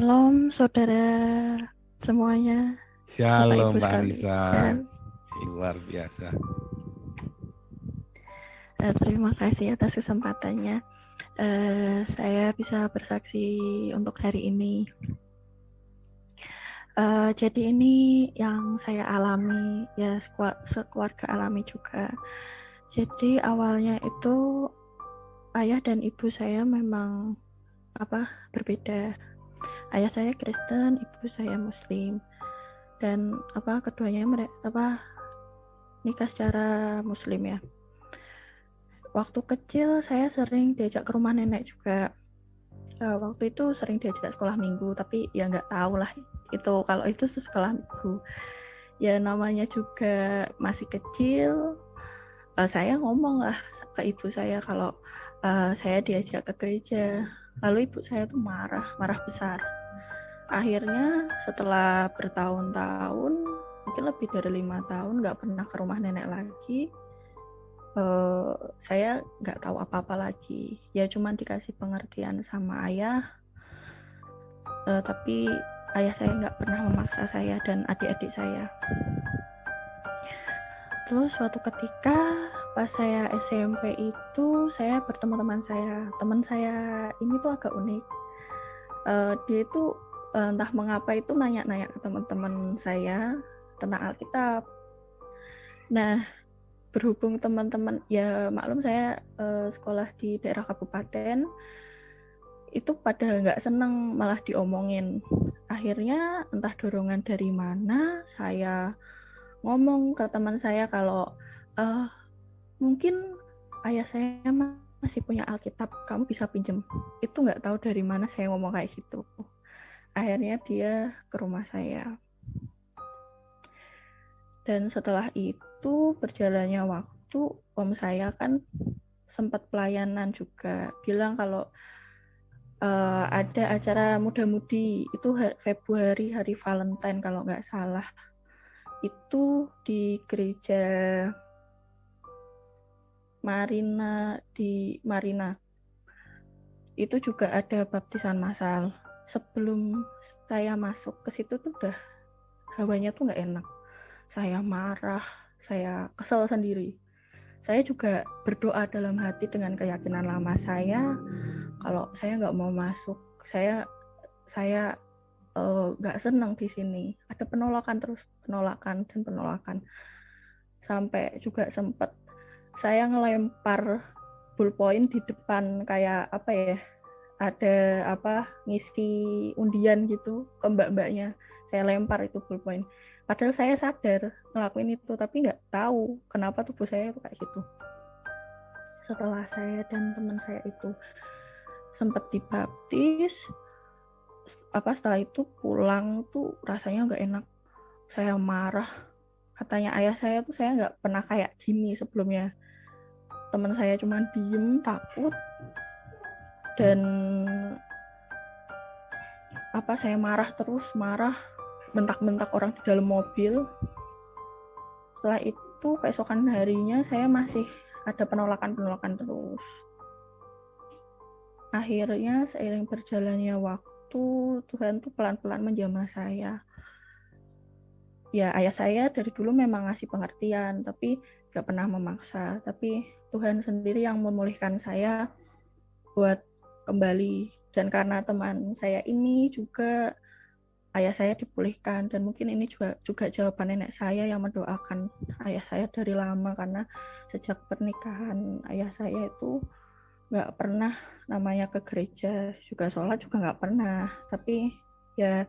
Shalom saudara semuanya, Bapak Shalom Ibu Mbak Risa, sekalian. luar biasa. Terima kasih atas kesempatannya. Saya bisa bersaksi untuk hari ini. Jadi ini yang saya alami, ya sekeluarga alami juga. Jadi awalnya itu ayah dan ibu saya memang berbeda. Ayah saya Kristen, ibu saya Muslim. Dan keduanya nikah secara Muslim ya. Waktu kecil saya sering diajak ke rumah nenek juga. Waktu itu sering diajak sekolah minggu, tapi ya nggak tahu lah itu kalau itu sekolah minggu. Ya namanya juga masih kecil. Saya ngomong lah ke ibu saya kalau saya diajak ke gereja. Lalu ibu saya tuh marah besar. Akhirnya setelah bertahun-tahun, mungkin lebih dari 5 tahun nggak pernah ke rumah nenek lagi. Saya nggak tahu apa-apa lagi. Ya cuman dikasih pengertian sama ayah, tapi ayah saya nggak pernah memaksa saya dan adik-adik saya. Terus suatu ketika pas saya SMP itu saya bertemu teman saya. Teman saya ini tuh agak unik. Dia itu entah mengapa itu nanya-nanya ke teman-teman saya tentang Alkitab. Nah, berhubung teman-teman ya maklum saya sekolah di daerah kabupaten itu pada nggak seneng malah diomongin. Akhirnya entah dorongan dari mana saya ngomong ke teman saya kalau mungkin ayah saya masih punya Alkitab, kamu bisa pinjem. Itu nggak tahu dari mana saya ngomong kayak gitu. Akhirnya dia ke rumah saya. Dan setelah itu berjalannya waktu, om saya kan sempat pelayanan juga, bilang kalau ada acara muda-mudi itu Februari hari Valentine kalau nggak salah, itu di gereja Marina itu juga ada baptisan massal. Sebelum saya masuk ke situ tuh udah hawanya tuh nggak enak, saya marah, saya kesel sendiri. Saya juga berdoa dalam hati dengan keyakinan lama saya kalau saya nggak mau masuk, saya nggak senang di sini. Ada penolakan terus penolakan dan penolakan, sampai juga sempat saya ngelempar ballpoint di depan kayak apa ya, ada ngisi undian gitu ke mbak-mbaknya, saya lempar itu ballpoint. Padahal saya sadar ngelakuin itu, tapi nggak tahu kenapa tubuh saya itu kayak gitu. Setelah saya dan teman saya itu sempat dibaptis, setelah itu pulang tuh rasanya nggak enak, saya marah. Katanya ayah saya tuh saya nggak pernah kayak gini sebelumnya. Teman saya cuma diem takut, dan saya marah terus, bentak-bentak orang di dalam mobil. Setelah itu keesokan harinya saya masih ada penolakan terus. Akhirnya seiring berjalannya waktu, Tuhan tuh pelan-pelan menjamah saya. Ya ayah saya dari dulu memang ngasih pengertian, tapi gak pernah memaksa. Tapi Tuhan sendiri yang memulihkan saya buat kembali. Dan karena teman saya ini juga ayah saya dipulihkan, dan mungkin ini juga jawaban nenek saya yang mendoakan ayah saya dari lama, karena sejak pernikahan ayah saya itu nggak pernah namanya ke gereja, juga sholat juga nggak pernah. Tapi ya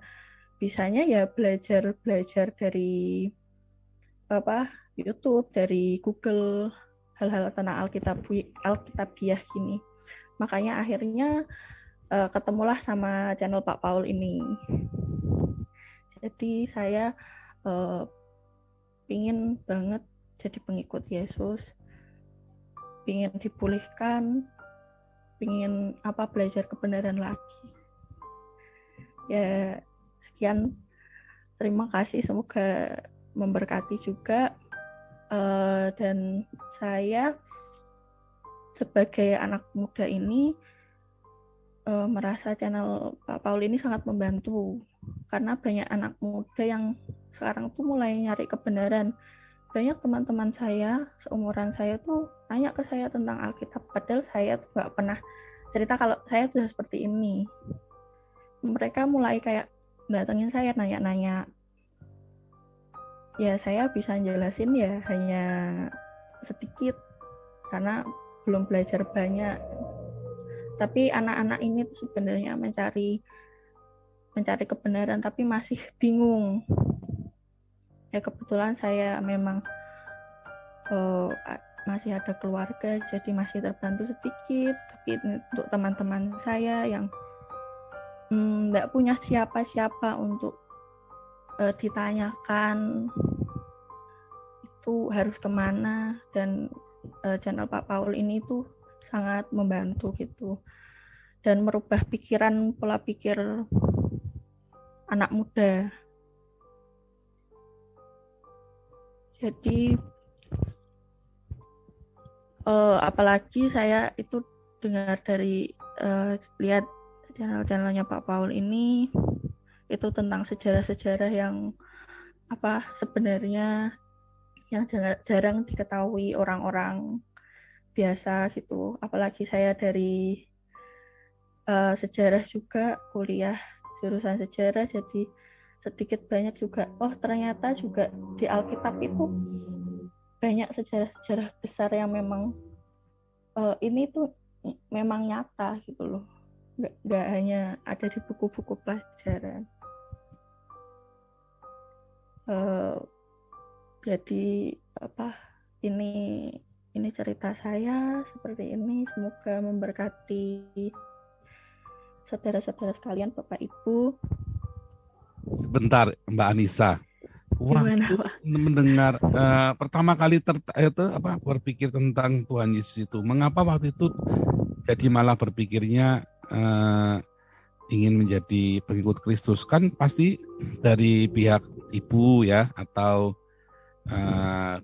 bisanya ya belajar dari YouTube, dari Google, hal-hal tentang Alkitabiah gini. Makanya akhirnya ketemulah sama channel Pak Paul ini. Jadi saya pingin banget jadi pengikut Yesus, pingin dipulihkan, pingin belajar kebenaran lagi. Ya sekian, terima kasih, semoga memberkati juga. Dan saya sebagai anak muda ini merasa channel Pak Paul ini sangat membantu karena banyak anak muda yang sekarang tuh mulai nyari kebenaran. Banyak teman-teman saya seumuran saya tuh tanya ke saya tentang Alkitab, padahal saya tuh nggak pernah cerita kalau saya sudah seperti ini. Mereka mulai kayak datengin saya nanya-nanya. Ya saya bisa jelasin ya hanya sedikit karena belum belajar banyak. Tapi anak-anak ini tuh sebenarnya mencari kebenaran tapi masih bingung. Ya kebetulan saya memang masih ada keluarga jadi masih terbantu sedikit, tapi untuk teman-teman saya yang nggak punya siapa-siapa untuk ditanyakan itu harus kemana, dan channel Pak Paul ini tuh sangat membantu gitu dan merubah pikiran, pola pikir anak muda. Jadi apalagi saya itu dengar dari lihat channel-channelnya Pak Paul ini itu tentang sejarah-sejarah yang apa sebenarnya yang jarang diketahui orang-orang biasa gitu. Apalagi saya dari sejarah juga, kuliah jurusan sejarah, jadi sedikit banyak juga ternyata juga di Alkitab itu banyak sejarah-sejarah besar yang memang ini tuh memang nyata gitu loh, nggak hanya ada di buku-buku pelajaran. Jadi apa ini cerita saya seperti ini, semoga memberkati saudara-saudara sekalian, Bapak Ibu. Sebentar, Mbak Anissa. Gimana, Waktu Pak? mendengar pertama kali berpikir tentang Tuhan Yesus itu, mengapa waktu itu jadi malah berpikirnya ingin menjadi pengikut Kristus? Kan pasti dari pihak ibu ya, atau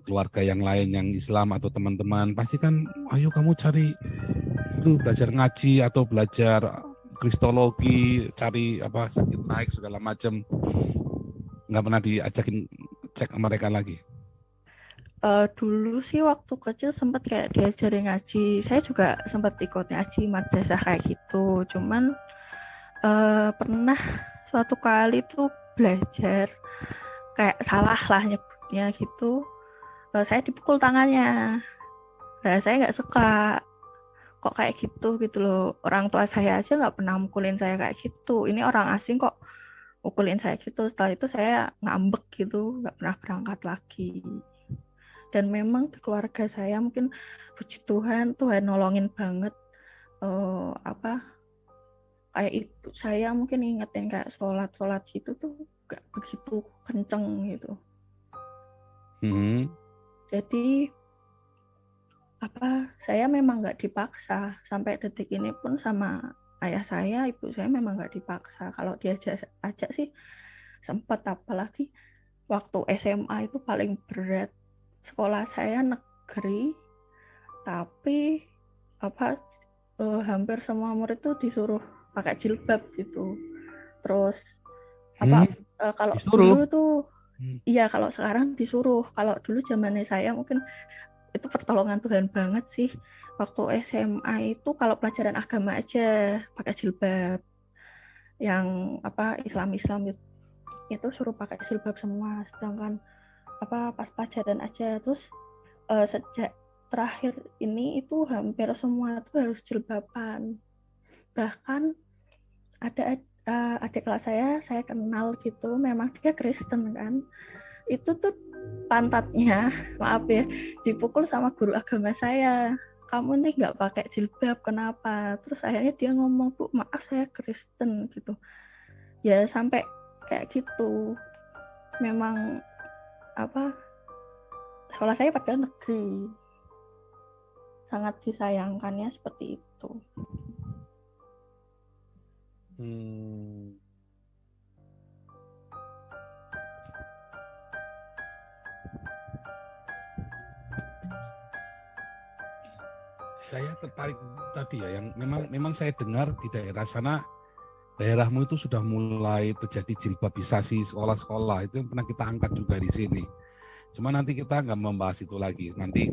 keluarga yang lain yang Islam atau teman-teman pasti kan, ayo kamu cari dulu belajar ngaji atau belajar kristologi, cari apa sakit naik segala macam. Nggak pernah diajakin cek mereka lagi. Dulu sih waktu kecil sempat kayak diajarin ngaji. Saya juga sempat ikut ngaji madrasah kayak gitu. Cuman pernah suatu kali tuh belajar kayak salah lah nyebutnya gitu. Saya dipukul tangannya. Nah, saya nggak suka kok kayak gitu gitu loh. Orang tua saya aja nggak pernah mukulin saya kayak gitu. Ini orang asing kok mukulin saya gitu. Setelah itu saya ngambek gitu, nggak pernah berangkat lagi. Dan memang di keluarga saya mungkin puji Tuhan, Tuhan nolongin banget. Apa kayak itu saya mungkin ingetin kayak sholat gitu tuh gak begitu kenceng gitu. Jadi apa saya memang nggak dipaksa sampai detik ini pun sama ayah saya, ibu saya memang nggak dipaksa. Kalau diajak ajak sih sempat, apalagi waktu SMA itu paling berat. Sekolah saya negeri tapi apa hampir semua murid tuh disuruh pakai jilbab gitu. Terus apa kalau Disuruh. dulu tuh iya, kalau sekarang disuruh. Kalau dulu zamannya saya mungkin itu pertolongan Tuhan banget sih. Waktu SMA itu kalau pelajaran agama aja pakai jilbab. Yang apa Islam itu suruh pakai jilbab semua. Sedangkan apa pas pelajaran aja, terus sejak terakhir ini itu hampir semua tuh harus jilbaban. Bahkan ada adik kelas saya kenal gitu, memang dia Kristen kan, itu tuh pantatnya maaf ya dipukul sama guru agama saya, kamu nih nggak pakai jilbab kenapa, terus akhirnya dia ngomong, Bu maaf saya Kristen gitu ya, sampai kayak gitu. Memang apa sekolah saya padahal negeri, sangat disayangkannya seperti itu. Saya tertarik tadi ya, yang memang saya dengar di daerah sana, daerahmu itu sudah mulai terjadi jilbabisasi sekolah-sekolah, itu yang pernah kita angkat juga di sini. Cuma nanti kita nggak membahas itu lagi. Nanti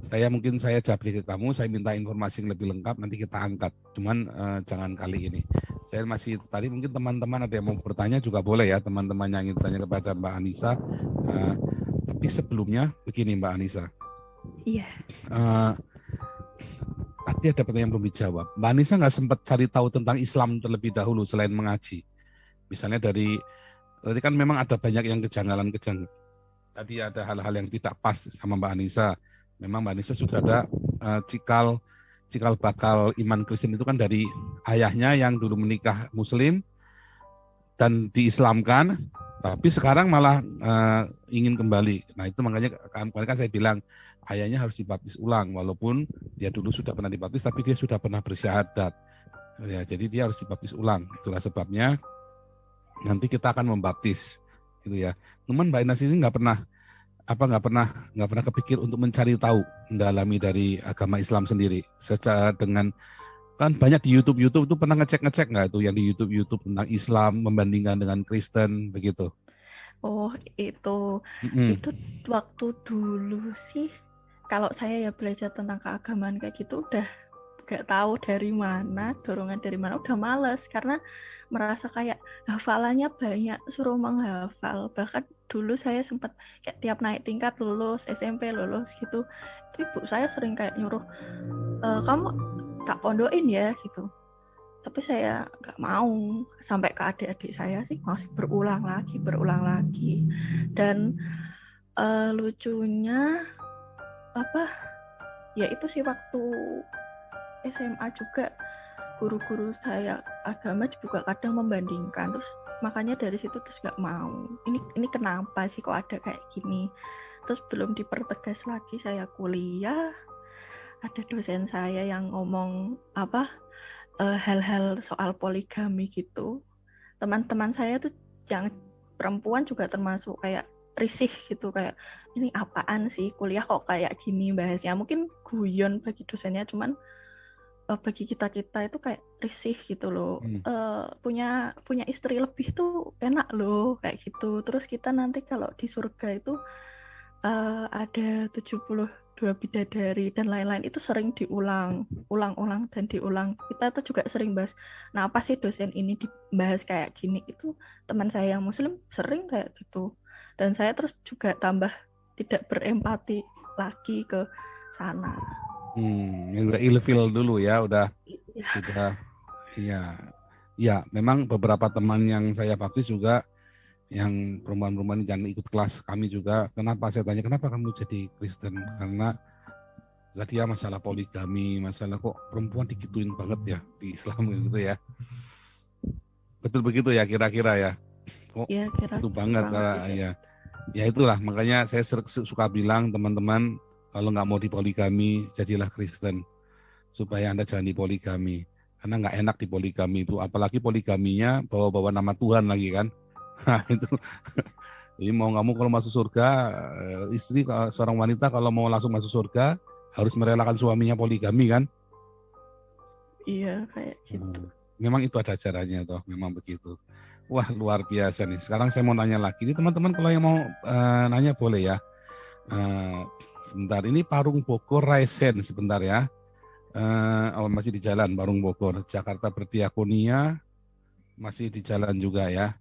saya japri ke kamu, saya minta informasi yang lebih lengkap, nanti kita angkat. Cuman jangan kali ini. Saya masih tadi mungkin teman-teman ada yang mau bertanya juga boleh ya, teman-teman yang ingin bertanya kepada Mbak Anissa. Tapi sebelumnya begini Mbak Anissa. Iya. Tadi ada pertanyaan yang belum dijawab. Mbak Anissa nggak sempat cari tahu tentang Islam terlebih dahulu selain mengaji. Misalnya tadi kan memang ada banyak yang kejanggalan-kejanggalan. Tadi ada hal-hal yang tidak pas sama Mbak Anissa. Memang Mbak Anissa sudah ada cikal bakal iman Kristen itu kan dari ayahnya yang dulu menikah Muslim dan diislamkan, tapi sekarang malah ingin kembali. Nah itu makanya kan saya bilang ayahnya harus dibaptis ulang, walaupun dia dulu sudah pernah dibaptis, tapi dia sudah pernah bersyahadat. Ya, jadi dia harus dibaptis ulang. Itulah sebabnya nanti kita akan membaptis, gitu ya. Cuman Mbak Inas ini nggak pernah kepikir untuk mencari tahu, mendalami dari agama Islam sendiri. Secara dengan kan banyak di YouTube itu pernah ngecek nggak itu yang di YouTube tentang Islam membandingkan dengan Kristen begitu. Oh, itu waktu dulu sih, kalau saya ya belajar tentang keagamaan kayak gitu udah gak tahu dari mana, dorongan dari mana, udah males karena merasa kayak hafalannya banyak, suruh menghafal. Bahkan dulu saya sempat kayak tiap naik tingkat lulus SMP lulus gitu, itu ibu saya sering kayak nyuruh, kamu tak pondokin ya gitu. Tapi saya nggak mau, sampai ke adik-adik saya sih masih berulang lagi. Dan lucunya ya itu sih waktu SMA juga guru-guru saya agama juga kadang membandingkan, terus makanya dari situ terus nggak mau. Ini kenapa sih kok ada kayak gini? Terus belum dipertegas lagi saya kuliah, ada dosen saya yang ngomong hal-hal soal poligami gitu. Teman-teman saya tuh yang perempuan juga termasuk kayak risih gitu, kayak ini apaan sih kuliah kok kayak gini bahasnya. Mungkin guyon bagi dosennya, cuman bagi kita itu kayak risih gitu loh. Punya istri lebih tuh enak loh kayak gitu. Terus kita nanti kalau di surga itu ada 72 bidadari dan lain-lain, itu sering diulang dan diulang. Kita tuh juga sering bahas, nah apa sih dosen ini dibahas kayak gini. Itu teman saya yang muslim sering kayak gitu, dan saya terus juga tambah tidak berempati lagi ke sana. Udah ilfil dulu ya, sudah ya memang beberapa teman yang saya baptis juga yang perempuan-perempuan jangan ikut kelas kami juga. Kenapa saya tanya kenapa kamu jadi Kristen? Karena dia masalah poligami, masalah kok perempuan digituin banget ya di Islam gitu ya. Betul begitu ya kira-kira ya. Kok ya, itu banget ya. Ya itulah makanya saya suka bilang teman-teman kalau nggak mau dipoligami jadilah Kristen supaya Anda jangan dipoligami. Karena nggak enak dipoligami itu, apalagi poligaminya bawa-bawa nama Tuhan lagi kan. Nah itu, jadi mau nggak mau kalau masuk surga, istri seorang wanita kalau mau langsung masuk surga harus merelakan suaminya poligami kan? Iya kayak gitu. Memang itu ada ajarannya toh, memang begitu. Wah luar biasa nih. Sekarang saya mau nanya lagi. Ini teman-teman kalau yang mau nanya boleh ya. Sebentar, ini Parung Bogor Raisen sebentar ya. Masih di jalan Parung Bogor. Jakarta Berdiakonia masih di jalan juga ya.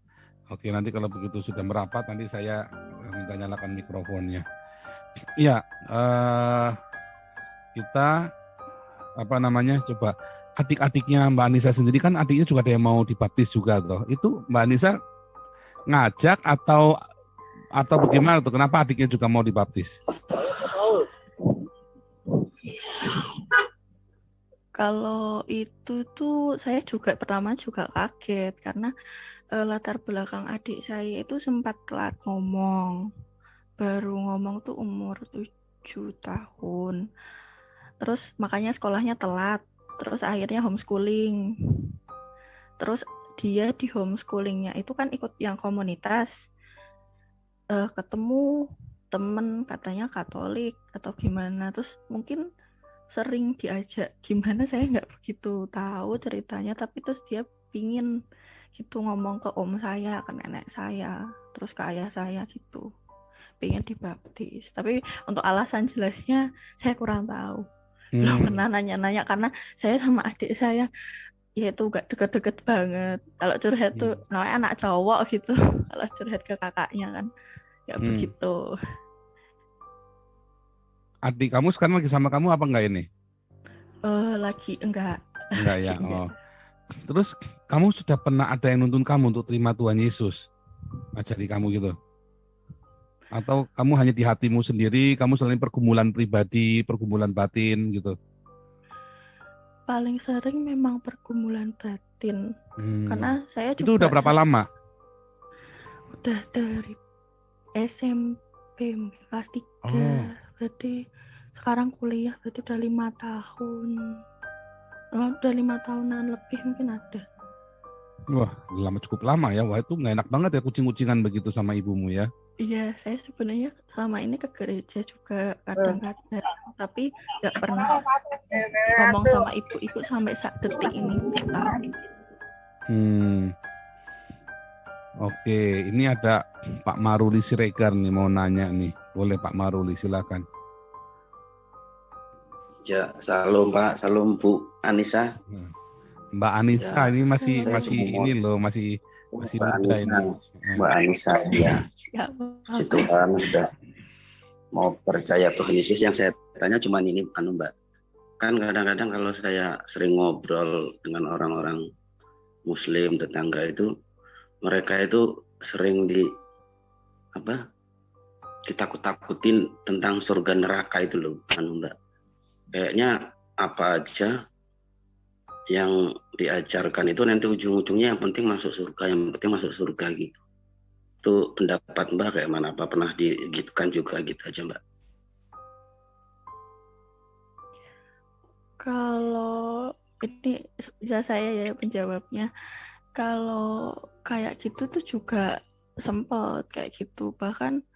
Oke, nanti kalau begitu sudah merapat, nanti saya minta nyalakan mikrofonnya. Iya, kita coba adik-adiknya Mbak Anissa sendiri kan adiknya juga ada yang mau dibaptis juga toh. Itu Mbak Anissa ngajak atau bagaimana tuh? Kenapa adiknya juga mau dibaptis? Kalau itu tuh saya juga pertama kaget karena latar belakang adik saya itu sempat telat ngomong. Baru ngomong tuh umur 7 tahun. Terus makanya sekolahnya telat. Terus akhirnya homeschooling. Terus dia di homeschoolingnya itu kan ikut yang komunitas. Ketemu temen katanya Katolik atau gimana. Terus mungkin sering diajak gimana, saya nggak begitu tahu ceritanya, tapi terus dia pingin gitu ngomong ke om saya, ke nenek saya, terus ke ayah saya gitu, pengen dibaptis. Tapi untuk alasan jelasnya saya kurang tahu, belum pernah nanya-nanya, karena saya sama adik saya ya itu gak deket-deket banget. Kalau curhat tuh namanya anak cowok gitu, kalau curhat ke kakaknya kan nggak begitu. Adik kamu sekarang lagi sama kamu apa enggak ini? Lagi enggak. Enggak Lagi ya. enggak. Oh. Terus kamu sudah pernah ada yang nuntun kamu untuk terima Tuhan Yesus? Ajari kamu gitu? Atau kamu hanya di hatimu sendiri, kamu selain pergumulan pribadi, pergumulan batin gitu? Paling sering memang pergumulan batin. Karena saya Itu udah juga berapa lama? udah dari SMP kelas 3. Berarti sekarang kuliah berarti udah 5 tahun. Udah 5 tahunan lebih mungkin ada. Wah, cukup lama ya. Wah, itu nggak enak banget ya kucing-kucingan begitu sama ibumu ya. Iya, saya sebenarnya selama ini ke gereja juga kadang-kadang, tapi nggak pernah ngomong sama ibu-ibu sampai saat detik ini. Oke, ini ada Pak Maruli Siregar nih mau nanya nih. Boleh Pak Maruli, silakan. Ya, salam Pak, salam Bu Anissa. Mbak Anissa ya, ini masih ini loh, masih Mbak muda Anissa, ini. Mbak Anissa ya. Situ kan sudah mau percaya Tuhan Yesus. Yang saya tanya cuma ini, Mbak. Kan kadang-kadang kalau saya sering ngobrol dengan orang-orang Muslim tetangga itu, mereka itu sering ditakut-takutin tentang surga neraka itu loh, Mbak. Kayaknya apa aja yang diajarkan itu nanti ujung-ujungnya yang penting masuk surga gitu. Itu pendapat Mbak kayak mana? Apa pernah digitukan juga gitu aja Mbak? Kalau ini bisa saya ya menjawabnya. Kalau kayak gitu tuh juga sempat kayak gitu. Bahkan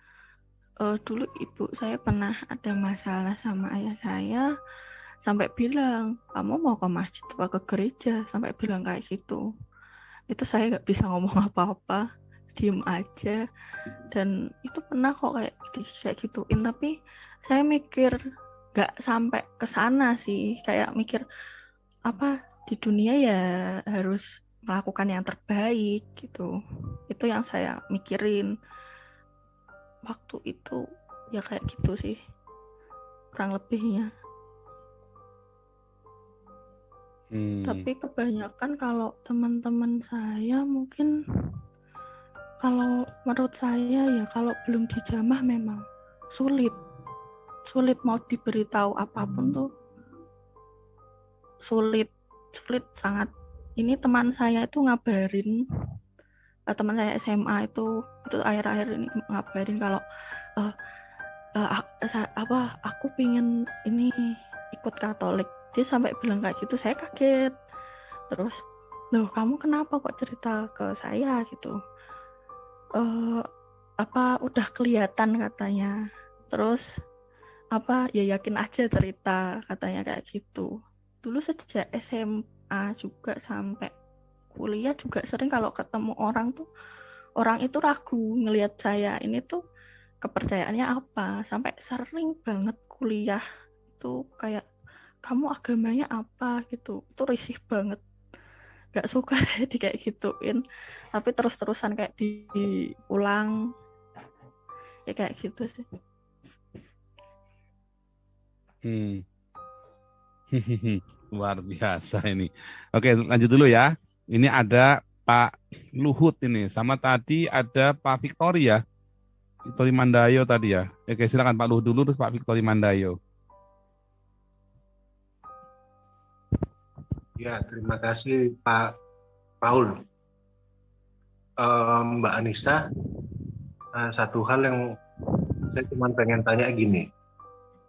dulu ibu saya pernah ada masalah sama ayah saya, sampai bilang, kamu mau ke masjid apa ke gereja? Sampai bilang kayak gitu. Itu saya nggak bisa ngomong apa-apa, diem aja. Dan itu pernah kok kayak gituin, tapi saya mikir nggak sampai ke sana sih. Kayak mikir apa di dunia ya harus melakukan yang terbaik gitu. Itu yang saya mikirin waktu itu, ya kayak gitu sih kurang lebihnya. Tapi kebanyakan kalau teman-teman saya mungkin, kalau menurut saya ya kalau belum dijamah memang sulit mau diberitahu apapun tuh sulit sangat. Ini teman saya itu ngabarin, teman saya SMA itu akhir-akhir ini ngabarin kalau aku pingin ini ikut Katolik. Dia sampai bilang kayak gitu, saya kaget. Terus, loh kamu kenapa kok cerita ke saya gitu? Udah kelihatan katanya. Terus ya yakin aja cerita katanya kayak gitu. Dulu sejak SMA juga sampai kuliah juga sering kalau ketemu orang tuh, orang itu ragu ngelihat saya ini tuh kepercayaannya apa. Sampai sering banget kuliah tuh kayak, kamu agamanya apa gitu. Itu risih banget. Gak suka saya kayak gituin. Tapi terus-terusan kayak diulang. Ya kayak gitu sih. Luar biasa ini. Oke, lanjut dulu ya. Ini ada Pak Luhut ini. Sama tadi ada Pak Victory ya. Victory Mandayo tadi ya. Oke, silakan Pak Luhut dulu, terus Pak Victory Mandayo. Ya, terima kasih Pak Paul. Mbak Anissa, satu hal yang saya cuma pengen tanya gini,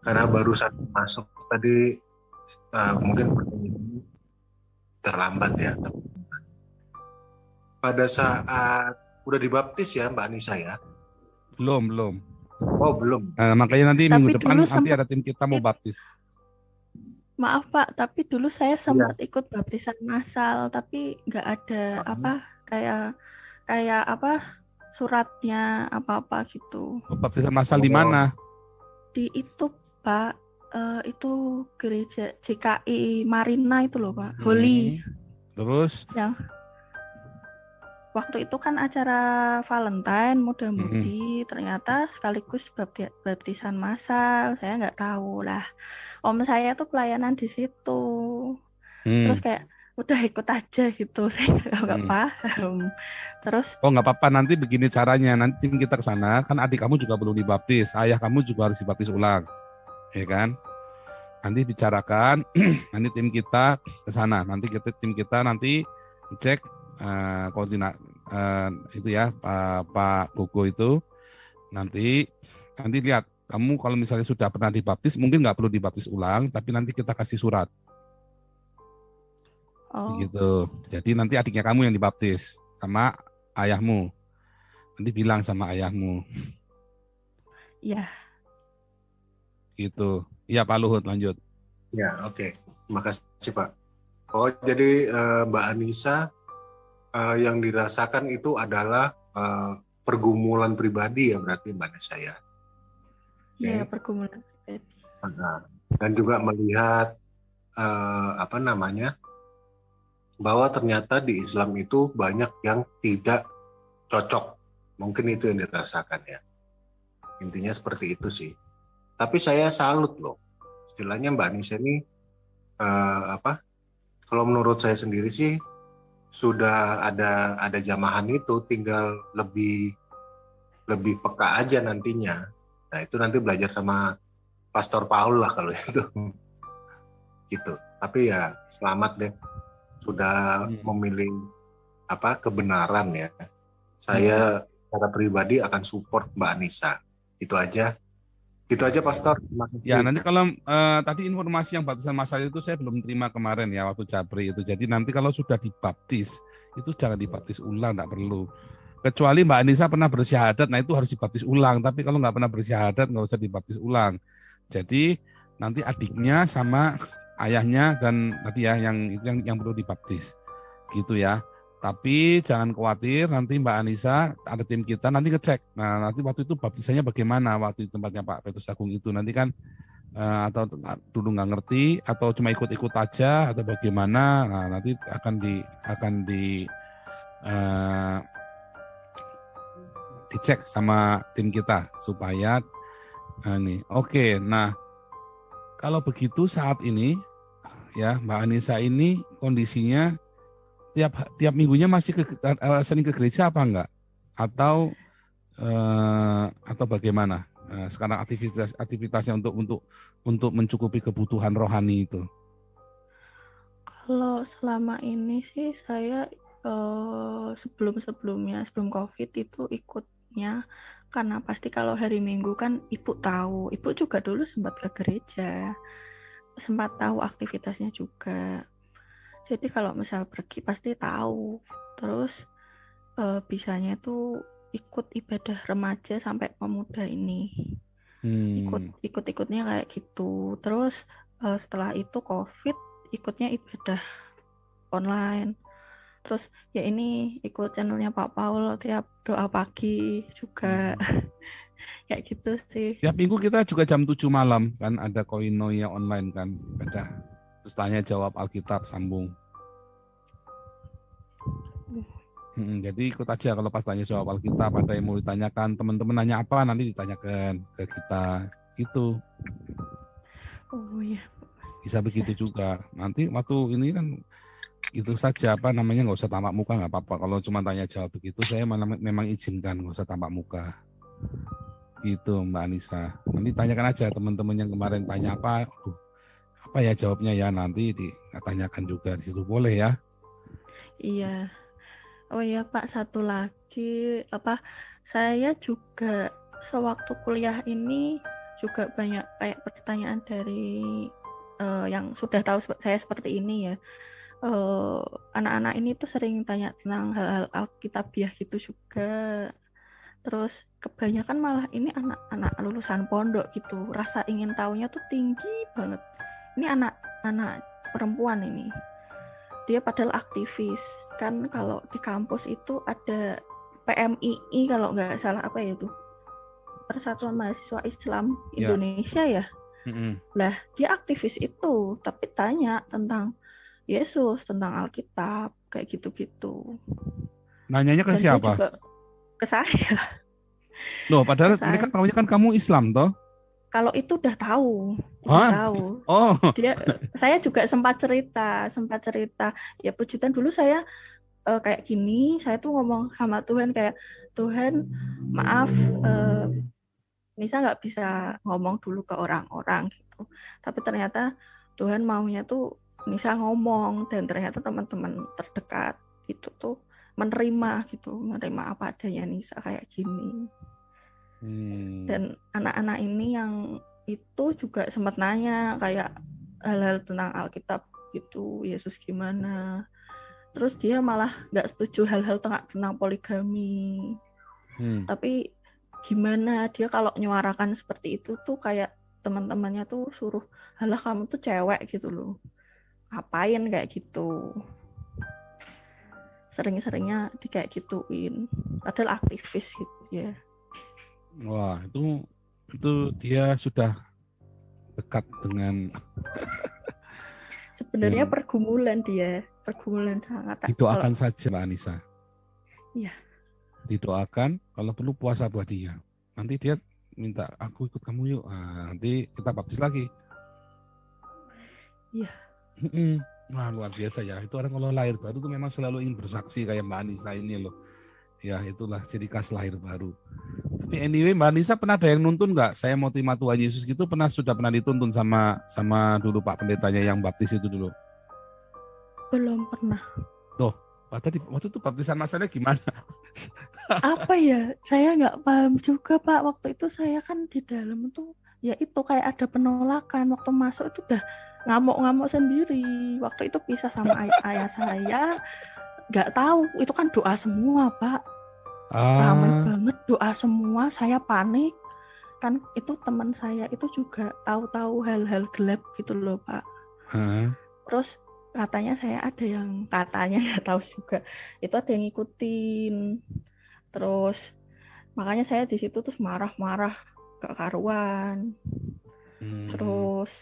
karena baru saja masuk tadi, mungkin pertanyaannya terlambat ya. Pada saat udah dibaptis ya Mbak Anissa ya? Belum. Oh belum. Makanya nanti tapi minggu depan nanti sempat... ada tim kita mau baptis. Maaf Pak, tapi dulu saya Iya. sempat ikut baptisan massal, tapi nggak ada kayak kayak suratnya apa gitu. Baptisan massal di Oh, mana? Di itu Pak, itu gereja JKI Marina itu loh Pak, Holy. Terus? Yang waktu itu kan acara Valentine muda-mudi, ternyata sekaligus baptisan massal. Saya nggak tahu lah. Om saya tuh pelayanan di situ. Terus kayak udah ikut aja gitu. Saya nggak paham. Terus Oh nggak apa-apa, nanti begini caranya, nanti tim kita ke sana, kan adik kamu juga belum dibaptis, ayah kamu juga harus dibaptis ulang, ya kan? Nanti bicarakan, nanti tim kita ke sana, nanti tim kita nanti cek koordinat itu ya Pak Gogo itu, nanti lihat kamu kalau misalnya sudah pernah dibaptis, mungkin nggak perlu dibaptis ulang, tapi nanti kita kasih surat, gitu. Jadi nanti adiknya kamu yang dibaptis sama ayahmu. Nanti bilang sama ayahmu. ya. Gitu. Iya Pak Luhut, lanjut. ya, oke. Terima kasih Pak. Oh, jadi Mbak Anissa yang dirasakan itu adalah pergumulan pribadi ya berarti Mbak Anissa ya. Iya, pergumulan pribadi. Dan juga melihat bahwa ternyata di Islam itu banyak yang tidak cocok. Mungkin itu yang dirasakan ya. Intinya seperti itu sih. Tapi saya salut loh. Istilahnya Mbak Anissa ini kalau menurut saya sendiri sih sudah ada jamahan itu, tinggal lebih peka aja nantinya. Nah, itu nanti belajar sama Pastor Paul lah kalau itu. Gitu. Tapi ya selamat deh sudah memilih kebenaran ya. Saya secara pribadi akan support Mbak Anissa. Itu aja Pastor. Ya nanti kalau tadi informasi yang baptisan massal itu saya belum terima kemarin ya waktu Japri itu. Jadi nanti kalau sudah dibaptis itu jangan dibaptis ulang, nggak perlu. Kecuali Mbak Anissa pernah bersyahadat, nah itu harus dibaptis ulang. Tapi kalau nggak pernah bersyahadat nggak usah dibaptis ulang. Jadi nanti adiknya sama ayahnya dan tadi ya yang perlu dibaptis, gitu ya. Tapi jangan khawatir, nanti Mbak Anissa ada tim kita nanti ngecek. Nah nanti waktu itu baptisannya bagaimana waktu di tempatnya Pak Petrus Agung itu nanti kan atau dulu nggak ngerti atau cuma ikut-ikut aja atau bagaimana. Nah nanti akan dicek sama tim kita supaya nih. Oke, nah kalau begitu saat ini ya Mbak Anissa ini kondisinya tiap minggunya masih sering ke gereja apa enggak? Atau bagaimana? Sekarang aktivitasnya untuk mencukupi kebutuhan rohani itu. Kalau selama ini sih saya sebelum COVID itu ikutnya karena pasti kalau hari Minggu kan ibu tahu, ibu juga dulu sempat ke gereja, sempat tahu aktivitasnya juga. Jadi kalau misal pergi pasti tahu. Terus bisanya itu ikut ibadah remaja sampai pemuda ini. Ikutnya kayak gitu. Terus setelah itu COVID ikutnya ibadah online. Terus ya ini ikut channelnya Pak Paul tiap doa pagi juga. Kayak gitu sih. Tiap minggu kita juga jam 7 malam kan ada koinonia online kan ibadah. Terus tanya jawab Alkitab sambung. Jadi ikut aja kalau pas tanya jawab Alkitab ada yang mau ditanyakan, teman-teman nanya apa nanti ditanyakan ke kita gitu. Oh iya. Bisa begitu juga. Nanti waktu ini kan itu saja nggak usah tampak muka nggak apa-apa. Kalau cuma tanya jawab begitu saya memang izinkan nggak usah tampak muka. Gitu Mbak Anissa. Nanti tanyakan aja teman-teman yang kemarin tanya apa ya jawabnya ya nanti ditanyakan juga di situ boleh ya. Iya. Oh iya Pak, satu lagi saya juga sewaktu kuliah ini juga banyak kayak pertanyaan dari yang sudah tahu saya seperti ini ya. Anak-anak ini tuh sering tanya tentang hal-hal alkitabiah gitu juga. Terus kebanyakan malah ini anak-anak lulusan pondok gitu, rasa ingin tahunya tuh tinggi banget. Ini anak perempuan ini. Dia padahal aktivis. Kan kalau di kampus itu ada PMII kalau nggak salah, apa ya itu? Persatuan Mahasiswa Islam Indonesia ya. Lah, dia aktivis itu, tapi tanya tentang Yesus, tentang Alkitab, kayak gitu-gitu. Nanyanya ke Dan dia siapa? juga ke saya. Loh, padahal Ke saya. mereka tahunya kan kamu Islam toh? Kalau itu udah tahu, Hah? Oh, saya juga sempat cerita. Ya puji Tuhan, dulu saya kayak gini, saya tuh ngomong sama Tuhan kayak, Tuhan maaf, Nisa nggak bisa ngomong dulu ke orang-orang gitu. Tapi ternyata Tuhan maunya tuh Nisa ngomong, dan ternyata teman-teman terdekat itu tuh menerima apa adanya Nisa kayak gini. Dan anak-anak ini yang itu juga sempat nanya kayak hal-hal tentang Alkitab gitu, Yesus gimana. Terus dia malah nggak setuju hal-hal tentang poligami. Tapi gimana dia kalau nyuarakan seperti itu tuh kayak teman-temannya tuh suruh, halah kamu tuh cewek gitu loh, ngapain kayak gitu. Sering-seringnya di kayak gituin, padahal aktivis gitu ya. Wah, itu dia sudah dekat dengan sebenarnya pergumulan sangat. Didoakan saja Mbak Anissa. Iya. Didoakan, kalau perlu puasa buat dia. Nanti dia minta, aku ikut kamu yuk. Nah, nanti kita baptis lagi. Iya. Wah, luar biasa ya. Itu orang kalau lahir baru tuh memang selalu ingin bersaksi kayak Mbak Anissa ini loh. Ya, itulah ciri khas lahir baru. Tapi anyway, Mbak Anissa pernah ada yang nuntun nggak? Saya mau terima Tuhan Yesus gitu, sudah pernah dituntun sama dulu Pak Pendetanya yang baptis itu dulu? Belum pernah. Tuh, waktu itu baptisan masanya gimana? Apa ya? Saya nggak paham juga Pak. Waktu itu saya kan di dalam tuh, ya itu kayak ada penolakan. Waktu masuk itu udah ngamuk-ngamuk sendiri. Waktu itu pisah sama ayah saya. Nggak tahu, itu kan doa semua Pak. Ramai banget doa semua, saya panik. Kan itu teman saya itu juga tahu-tahu hal-hal gelap gitu loh Pak. Terus katanya saya ada yang, katanya nggak tahu juga, itu ada yang ngikutin. Terus makanya saya di situ terus marah-marah gak karuan. Terus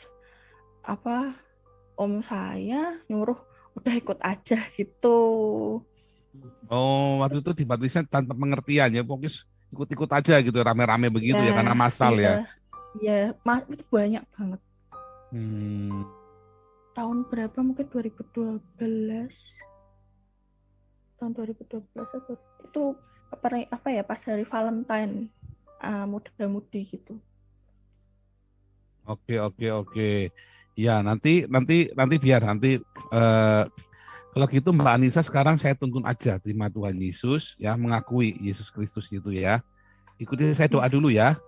om saya nyuruh udah ikut aja gitu. Oh, waktu itu dibaptisnya tanpa pengertian ya, pokoknya ikut-ikut aja gitu, rame-rame begitu ya karena masal ya. Iya, itu banyak banget. Tahun berapa, mungkin 2012. Tahun 2012 atau itu apa ya, pas hari Valentine, muda-mudi gitu. Oke. Ya, nanti biar nanti kalau gitu Mbak Anissa sekarang saya tuntun aja terima Tuhan Yesus ya, mengakui Yesus Kristus gitu ya. Ikuti saya doa dulu ya.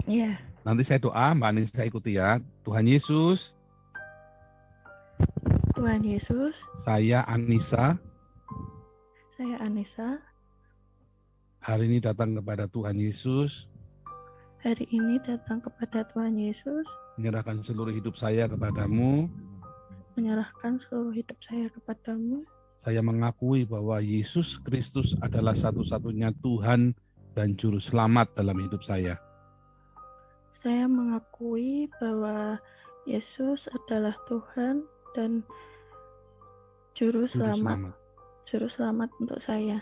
Iya. Nanti saya doa, Mbak Anissa ikuti ya. Tuhan Yesus. Saya Anissa. Hari ini datang kepada Tuhan Yesus. Menyerahkan seluruh hidup saya kepadamu. Saya mengakui bahwa Yesus Kristus adalah satu-satunya Tuhan dan Juru Selamat dalam hidup saya. Saya mengakui bahwa Yesus adalah Tuhan dan Juru Selamat untuk saya.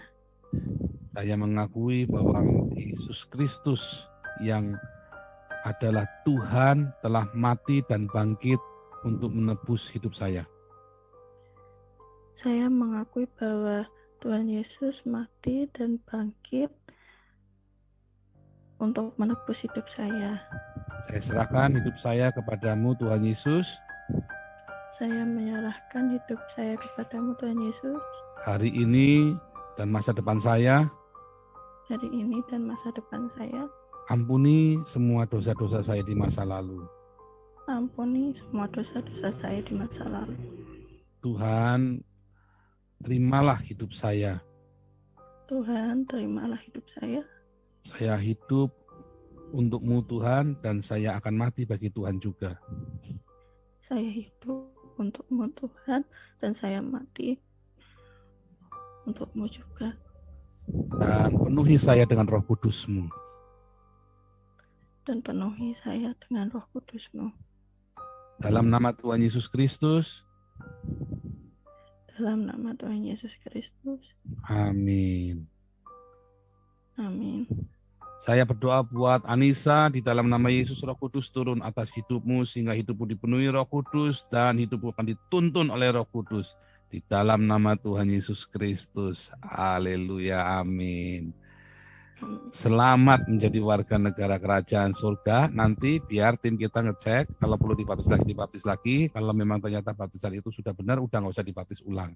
Saya mengakui bahwa Yesus Kristus yang adalah Tuhan telah mati dan bangkit untuk menebus hidup saya. Saya mengakui bahwa Tuhan Yesus mati dan bangkit untuk menebus hidup saya. Saya serahkan hidup saya kepadamu Tuhan Yesus. Saya menyerahkan hidup saya kepadamu Tuhan Yesus. Hari ini dan masa depan saya. Ampuni semua dosa-dosa saya di masa lalu. Tuhan, terimalah hidup saya. Saya hidup untuk-Mu Tuhan, dan saya akan mati bagi Tuhan juga. saya hidup untukmu Tuhan, dan saya mati untukmu juga. Dan penuhi saya dengan Roh Kudus-Mu. Dan penuhi saya dengan Roh Kudus-Mu. Dalam nama Tuhan Yesus Kristus. Dalam nama Tuhan Yesus Kristus. Amin. Amin. Saya berdoa buat Anissa, di dalam nama Yesus Roh Kudus turun atas hidupmu sehingga hidupmu dipenuhi Roh Kudus dan hidupmu akan dituntun oleh Roh Kudus. Di dalam nama Tuhan Yesus Kristus. Haleluya. Amin. Selamat menjadi warga negara kerajaan surga. Nanti biar tim kita ngecek, kalau perlu dibaptis lagi. Kalau memang ternyata baptisan itu sudah benar, udah nggak usah dibaptis ulang.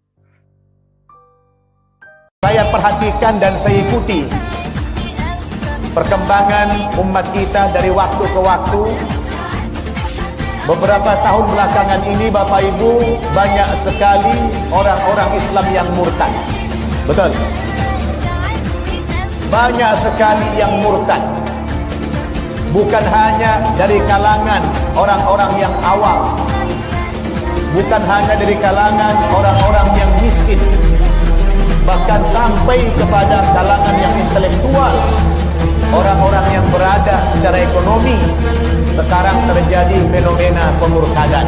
Saya perhatikan dan saya ikuti perkembangan umat kita dari waktu ke waktu. Beberapa tahun belakangan ini, Bapak Ibu, banyak sekali orang-orang Islam yang murtad. Betul. Banyak sekali yang murtad. Bukan hanya dari kalangan orang-orang yang awam, bukan hanya dari kalangan orang-orang yang miskin, bahkan sampai kepada kalangan yang intelektual, orang-orang yang berada secara ekonomi. Sekarang terjadi fenomena pemurtadan.